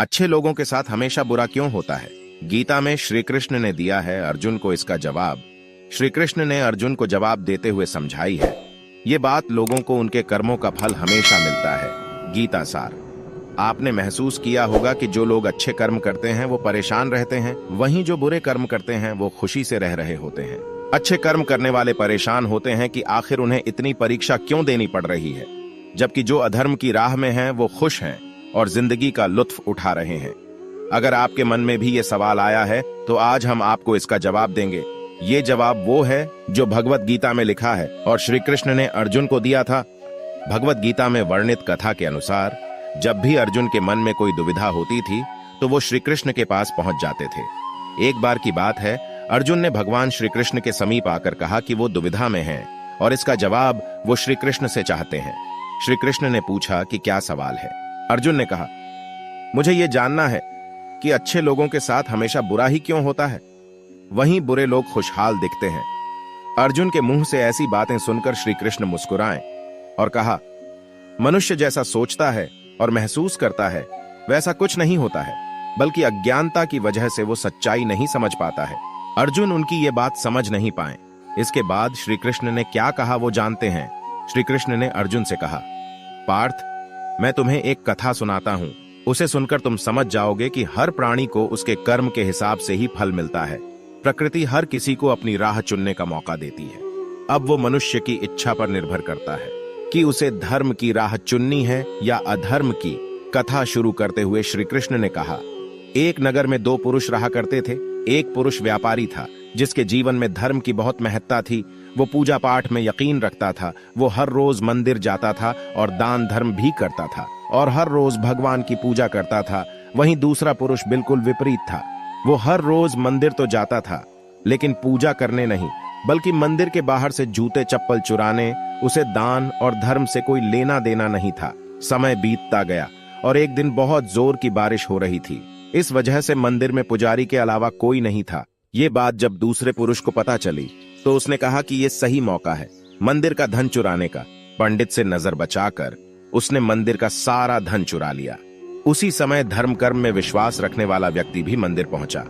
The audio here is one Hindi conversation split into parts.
अच्छे लोगों के साथ हमेशा बुरा क्यों होता है? गीता में श्री कृष्ण ने दिया है अर्जुन को इसका जवाब। श्री कृष्ण ने अर्जुन को जवाब देते हुए समझाई है ये बात लोगों को उनके कर्मों का फल हमेशा मिलता है। गीता सार। आपने महसूस किया होगा कि जो लोग अच्छे कर्म करते हैं वो परेशान रहते हैं, वहीं जो बुरे कर्म करते हैं वो खुशी से रह रहे होते हैं। अच्छे कर्म करने वाले परेशान होते हैं कि आखिर उन्हें इतनी परीक्षा क्यों देनी पड़ रही है, जबकि जो अधर्म की राह में हैं वो खुश हैं और जिंदगी का लुत्फ उठा रहे हैं। अगर आपके मन में भी ये सवाल आया है तो आज हम आपको इसका जवाब देंगे। ये जवाब वो है जो भगवत गीता में लिखा है और श्री कृष्ण ने अर्जुन को दिया था। भगवत गीता में वर्णित कथा के अनुसार जब भी अर्जुन के मन में कोई दुविधा होती थी तो वो श्री कृष्ण के पास पहुंच जाते थे। एक बार की बात है, अर्जुन ने भगवान श्री कृष्ण के समीप आकर कहा कि वो दुविधा में हैं और इसका जवाब वो श्री कृष्ण से चाहते हैं। श्री कृष्ण ने पूछा कि क्या सवाल है? अर्जुन ने कहा, मुझे ये जानना है कि अच्छे लोगों के साथ हमेशा बुरा ही क्यों होता है, वहीं बुरे लोग खुशहाल दिखते हैं। अर्जुन के मुंह से ऐसी बातें सुनकर श्री कृष्ण मुस्कुराए और कहा, मनुष्य जैसा सोचता है और महसूस करता है वैसा कुछ नहीं होता है, बल्कि अज्ञानता की वजह से वो सच्चाई नहीं समझ पाता है। अर्जुन उनकी ये बात समझ नहीं पाए। इसके बाद श्री कृष्ण ने क्या कहा वो जानते हैं। श्री कृष्ण ने अर्जुन से कहा, पार्थ, मैं तुम्हें एक कथा सुनाता हूं, उसे सुनकर तुम समझ जाओगे कि हर प्राणी को उसके कर्म के हिसाब से ही फल मिलता है। प्रकृति हर किसी को अपनी राह चुनने का मौका देती है। अब वो मनुष्य की इच्छा पर निर्भर करता है कि उसे धर्म की राह चुननी है या अधर्म की। कथा शुरू करते हुए श्री कृष्ण ने कहा, एक नगर में दो पुरुष रहा करते थे। एक पुरुष व्यापारी था जिसके जीवन में धर्म की बहुत महत्ता थी। वो पूजा पाठ में यकीन रखता था। वो हर रोज मंदिर जाता था और दान धर्म भी करता था और हर रोज भगवान की पूजा करता था। वहीं दूसरा पुरुष बिल्कुल विपरीत था। वो हर रोज मंदिर तो जाता था लेकिन पूजा करने नहीं, बल्कि मंदिर के बाहर से जूते चप्पल चुराने। उसे दान और धर्म से कोई लेना देना नहीं था। समय बीतता गया और एक दिन बहुत जोर की बारिश हो रही थी। इस वजह से मंदिर में पुजारी के अलावा कोई नहीं था। ये बात जब दूसरे पुरुष को पता चली तो उसने कहा कि ये सही मौका है मंदिर का धन चुराने का। पंडित से नजर बचाकर उसने मंदिर का सारा धन चुरा लिया। उसी समय धर्म कर्म में विश्वास रखने वाला व्यक्ति भी मंदिर पहुंचा।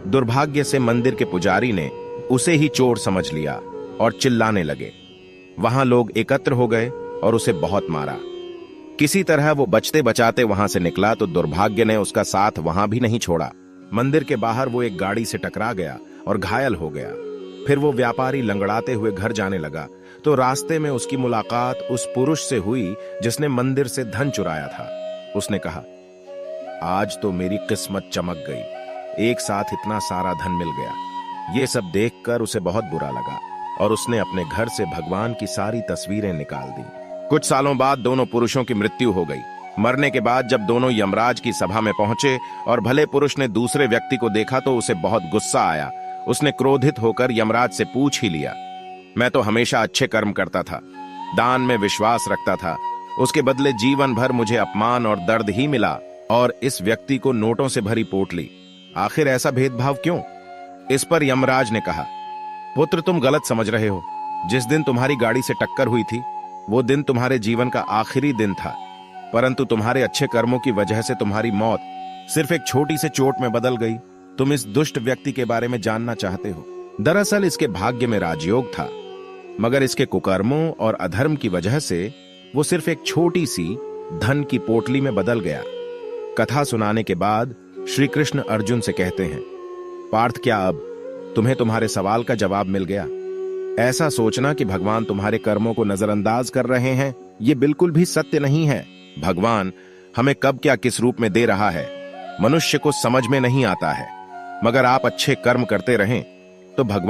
दुर्भाग्य से मंदिर के पुजारी ने उसे ही चोर समझ लिया और चिल्लाने लगे। वहां लोग एकत्र हो गए और उसे बहुत मारा। किसी तरह वो बचते बचाते वहां से निकला तो दुर्भाग्य ने उसका साथ वहां भी नहीं छोड़ा। मंदिर के बाहर वो एक गाड़ी से टकरा गया और घायल हो गया। फिर वो व्यापारी लंगड़ाते हुए घर जाने लगा तो रास्ते में उसकी मुलाकात उस पुरुष से हुई जिसने मंदिर से धन चुराया था। उसने कहा, आज तो मेरी किस्मत चमक गई, एक साथ इतना सारा धन मिल गया। ये सब देखकर उसे बहुत बुरा लगा और उसने अपने घर से भगवान की सारी तस्वीरें निकाल दी। कुछ सालों बाद दोनों पुरुषों की मृत्यु हो गई। मरने के बाद जब दोनों यमराज की सभा में पहुंचे और भले पुरुष ने दूसरे व्यक्ति को देखा तो उसे बहुत गुस्सा आया। उसने क्रोधित होकर यमराज से पूछ ही लिया, मैं तो हमेशा अच्छे कर्म करता था, दान में विश्वास रखता था, उसके बदले जीवन भर मुझे अपमान और दर्द ही मिला और इस व्यक्ति को नोटों से भरी पोटली। आखिर ऐसा भेदभाव क्यों? इस पर यमराज ने कहा, पुत्र, तुम गलत समझ रहे हो। जिस दिन तुम्हारी गाड़ी से टक्कर हुई थी वो दिन तुम्हारे जीवन का आखिरी दिन था, परंतु तुम्हारे अच्छे कर्मों की वजह से तुम्हारी मौत सिर्फ एक छोटी से चोट में बदल गई। तुम इस दुष्ट व्यक्ति के बारे में जानना चाहते हो। दरअसल इसके भाग्य में राजयोग था, मगर इसके कुकर्मों और अधर्म की वजह से वो सिर्फ एक छोटी सी धन की पोटली में बदल गया। कथा सुनाने के बाद श्री कृष्ण अर्जुन से कहते हैं, पार्थ, क्या अब तुम्हें तुम्हारे सवाल का जवाब मिल गया? ऐसा सोचना कि भगवान तुम्हारे कर्मों को नजरअंदाज कर रहे हैं, ये बिल्कुल भी सत्य नहीं है। भगवान हमें कब क्या किस रूप में दे रहा है मनुष्य को समझ में नहीं आता है, मगर आप अच्छे कर्म करते रहें तो भगवान